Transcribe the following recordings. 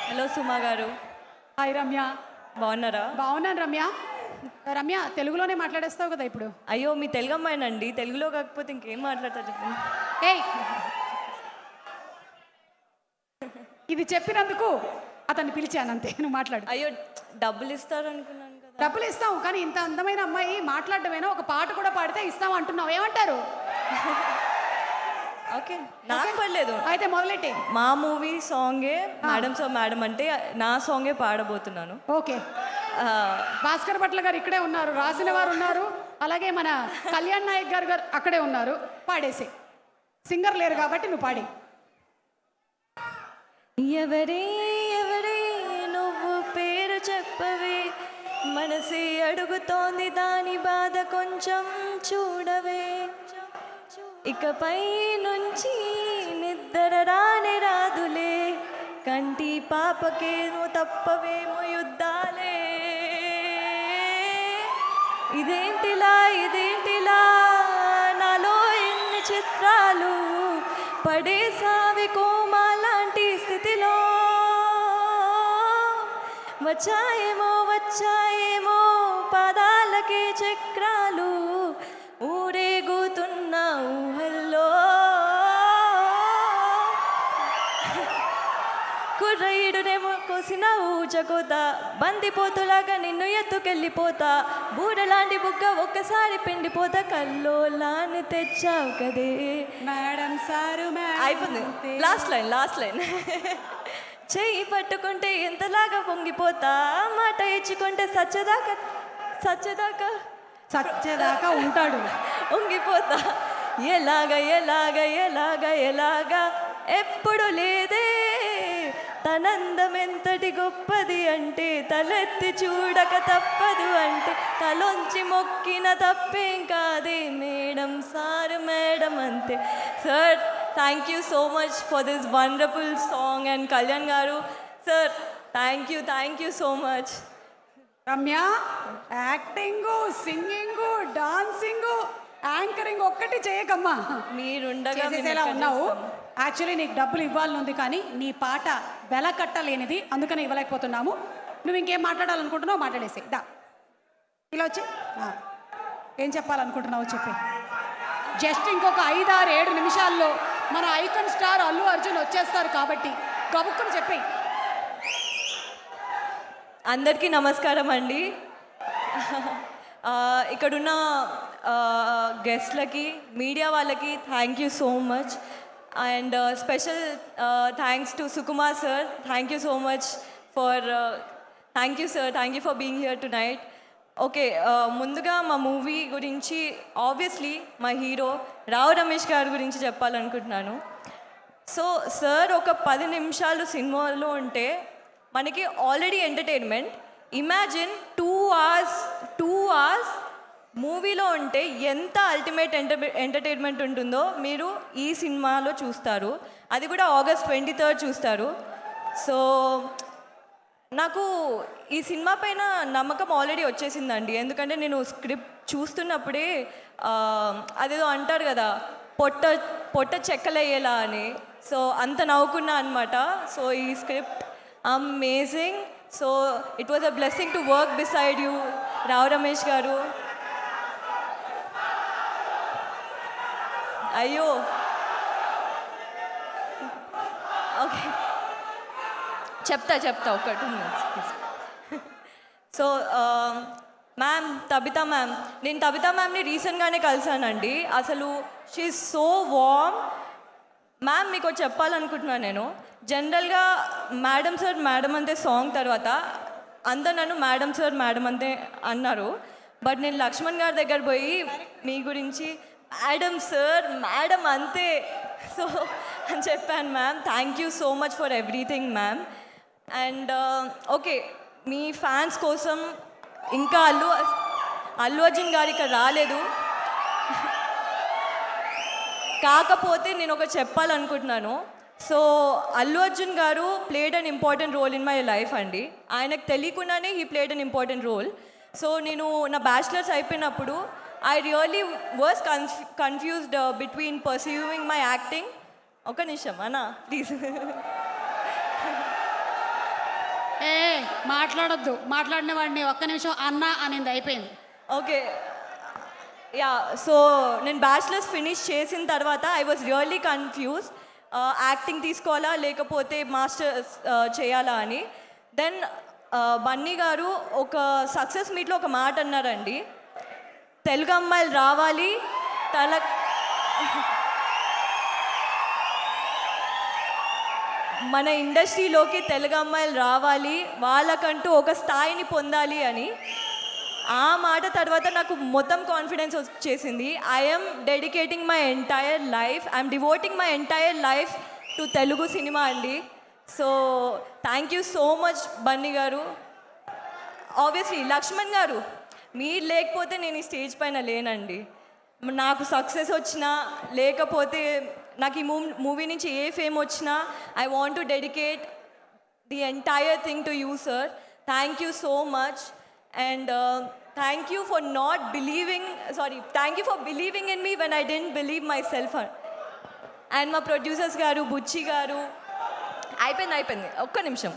Hello సుమా గారు, hi Ramya. బాగున్నారా? బాగున్నాను రమ్య. రమ్య తెలుగులోనే మాట్లాడేస్తావు కదా ఇప్పుడు? అయ్యో, మీ తెలుగు అమ్మాయినండి, తెలుగులో కాకపోతే ఇంకేం మాట్లాడతా చెప్పండి. ఏయ్, ఇది చెప్పినందుకు అతన్ని పిలిచాను అంతే, నువ్వు మాట్లాడు. అయ్యో, డబ్బులు ఇస్తారు అనుకున్నాను కదా. డబ్బులు ఇస్తాం, కానీ ఇంత అందమైన అమ్మాయి మాట్లాడటమేనా, ఒక పాట కూడా పాడితే ఇస్తాం అంటున్నావు, ఏమంటారు? ఓకే, నాకు పర్లేదు. అయితే మొదలెట్టే. మా మూవీ సాంగే మేడం సో మేడం అంటే నా సాంగే పాడబోతున్నాను. ఓకే. భాస్కర్ భట్ల గారు ఇక్కడే ఉన్నారు, రాసిన వారు ఉన్నారు, అలాగే మన కళ్యాణ్ నాయక్ గారు అక్కడే ఉన్నారు. పాడేసి, సింగర్ లేరు కాబట్టి నువ్వు పాడి. ఎవరే ఎవరే నువ్వు పేరు చెప్పవే, మనసే అడుగుతోంది దాని బాధ కొంచెం చూడవే, ఇకపై నుంచి నిద్ర రానే రాదులే, కంటి పాపకేమో తప్పవేమో యుద్ధాలే, ఇదేంటిలా ఇదేంటిలా నాలో ఎన్ని చిత్రాలు పడేసావి కోమా లాంటి స్థితిలో, వచ్చాయేమో వచ్చాయేమో పాదాలకే చక్రాలు, ఊరేగుతున్న ఊహల్లో కుర్రయ్యుడునేమో కోసిన ఊచకోత, బందిపోతులాగా నిన్ను ఎత్తుకెళ్ళిపోతా, బూడలాంటి బుగ్గ ఒక్కసారి పిండిపోతా, కల్లోలాన్ని తెచ్చావు కదే మేడం సారు. అయిపోయింది, లాస్ట్ లైన్. చెయ్యి పట్టుకుంటే ఎంతలాగా పొంగిపోతా, మాట ఇచ్చుకుంటే సచ్చదాకా ఉంటాడు, పొంగిపోతా, ఎలాగా ఎప్పుడు లేదే, తనందం ఎంతటి గొప్పది అంటే, తలెత్తి చూడక తప్పదు అంటే, తలొంచి మొక్కిన తప్పేం కాదే, మేడం సార్ మేడం అంతే. Sir, thank you so much for this wonderful song. And Kalyan garu sir, thank you so much. Ramya, acting, singing, dancing, anchoring ఒక్కటి చేయకమ్మా, మీరుండగా చేసేలా ఉన్నావు. యాక్చువల్లీ నీకు డబ్బులు ఇవ్వాలని ఉంది, కానీ నీ పాట వెల కట్టలేనిది, అందుకని ఇవ్వలేకపోతున్నాము. నువ్వు ఇంకేం మాట్లాడాలనుకుంటున్నావు మాట్లాడేసి దా, ఇలా వచ్చి ఏం చెప్పాలనుకుంటున్నావు చెప్పి. జస్ట్ ఇంకొక 5-6-7 నిమిషాల్లో మన ఐకాన్ స్టార్ అల్లు అర్జున్ వచ్చేస్తారు కాబట్టి గబుక్కుని చెప్పేయి. అందరికీ నమస్కారం అండి. ఇక్కడున్న గెస్ట్లకి, మీడియా వాళ్ళకి thank you so much. And special thanks to Sukumar sir. Thank you so much for thank you for being here to night. Okay, ముందుగా మా మూవీ గురించి ఆబ్వియస్లీ మా హీరో రావు రమేష్ గారి గురించి చెప్పాలనుకుంటున్నాను. సో సార్ ఒక 10 నిమిషాలు సినిమాలో ఉంటే మనకి ఆల్రెడీ ఎంటర్టైన్మెంట్. ఇమాజిన్ 2 అవర్స్ మూవీలో ఉంటే ఎంత అల్టిమేట్ ఎంటర్టైన్మెంట్ ఉంటుందో మీరు ఈ సినిమాలో చూస్తారు. అది కూడా August 23 చూస్తారు. సో నాకు ఈ సినిమా పైన నమ్మకం ఆల్రెడీ వచ్చేసిందండి. ఎందుకంటే నేను స్క్రిప్ట్ చూస్తున్నప్పుడే అదేదో అంటారు కదా, పొట్ట చెక్కలయ్యేలా అని. సో అంత నవ్వుకున్నా అనమాట. సో ఈ script amazing. So it was a blessing to work beside you, Rao Ramesh garu. అయ్యో, ఓకే, చెప్తా ఒక 2 minutes please. So ma'am, Tabitha ma'am, నేను తబితా మ్యామ్ని రీసెంట్గానే కలిసానండి. అసలు she is so warm. Ma'am, మీకు చెప్పాలనుకుంటున్నాను. నేను జనరల్గా మేడం సార్ మేడం అంతే సాంగ్ తర్వాత అందరు నన్ను మేడం సార్ మేడం అంతే అన్నారు. బట్ నేను లక్ష్మణ్ గారి దగ్గర పోయి మీ గురించి మేడం సార్ మేడం అంతే సో అని చెప్పాను. Ma'am, thank you so much for everything ma'am. And okay, me fans కోసం ఇంకా అల్లు అర్జున్ గారు ఇక్కడ రాలేదు, కాకపోతే నేను ఒక చెప్పాలనుకుంటున్నాను. సో అల్లు అర్జున్ గారు played an important role in my life అండి. ఆయనకు తెలియకుండానే he played an important role. So నేను నా బ్యాచిలర్స్ అయిపోయినప్పుడు I really was confused between pursuing my acting. ఒక నిమిషం అన్నా ప్లీజ్. ఏ మాట్లాడొద్దు, మాట్లాడిన వాడిని ఒక్క నిమిషం అన్న అనింది, అయిపోయింది. ఓకే యా సో నేను బ్యాచిలర్స్ ఫినిష్ చేసిన తర్వాత I was really confuse acting తీసుకోవాలా లేకపోతే మాస్టర్స్ చేయాలా అని. దెన్ బన్నీ గారు ఒక సక్సెస్ మీట్లో ఒక మాట అన్నారండి, తెలుగు అమ్మాయిలు రావాలి తల మన ఇండస్ట్రీలోకి తెలుగు అమ్మాయిలు రావాలి, వాళ్ళకంటూ ఒక స్థాయిని పొందాలి అని. ఆ మాట తర్వాత నాకు మొత్తం కాన్ఫిడెన్స్ వచ్చేసింది. I'm dedicating my entire life, I'm devoting my entire life to Telugu cinema అండి. So thank you so much Bunny garu. Obviously Laxman గారు, మీరు లేకపోతే నేను ఈ స్టేజ్ పైన లేనండి. నాకు సక్సెస్ వచ్చినా లేకపోతే నాకు ఈ మూవీ నుంచి ఏ ఫేమ్ వచ్చినా I want to dedicate the entire thing to you sir. Thank you so much and thank you for not believing thank you for believing in me when I didn't believe myself. And మా producers గారు, బుచ్చి గారు, అయిపోయింది ఒక్క నిమిషం.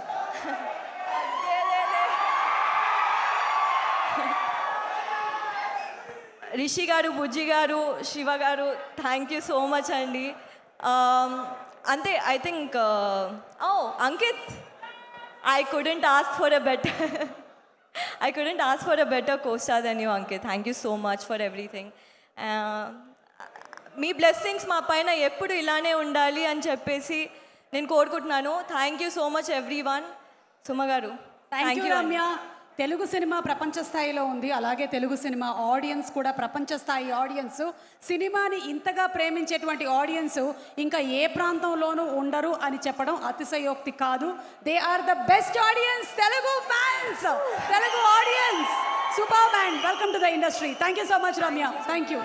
రిషి గారు, బుజ్జి గారు, శివ గారు, thank you so much అండి. అంతే I think Ankit, I couldn't ask for a better costar then you Ankit. Thank you so much for everything. మీ బ్లెస్సింగ్స్ మా పైన ఎప్పుడు ఇలానే ఉండాలి అని చెప్పేసి నేను కోరుకుంటున్నాను. Thank you so much everyone. Suma garu thank you Ramya. Telugu cinema ప్రపంచ స్థాయిలో ఉంది, అలాగే తెలుగు సినిమా ఆడియన్స్ కూడా ప్రపంచ స్థాయి ఆడియన్స్. సినిమాని ఇంతగా ప్రేమించేటువంటి ఆడియన్స్ ఇంకా ఏ ప్రాంతంలోనూ ఉండరు అని చెప్పడం అతిశయోక్తి కాదు. They are the best audience, Telugu fans, Telugu audience. Super man, welcome to the industry. Thank you so much Ramya. Thank you.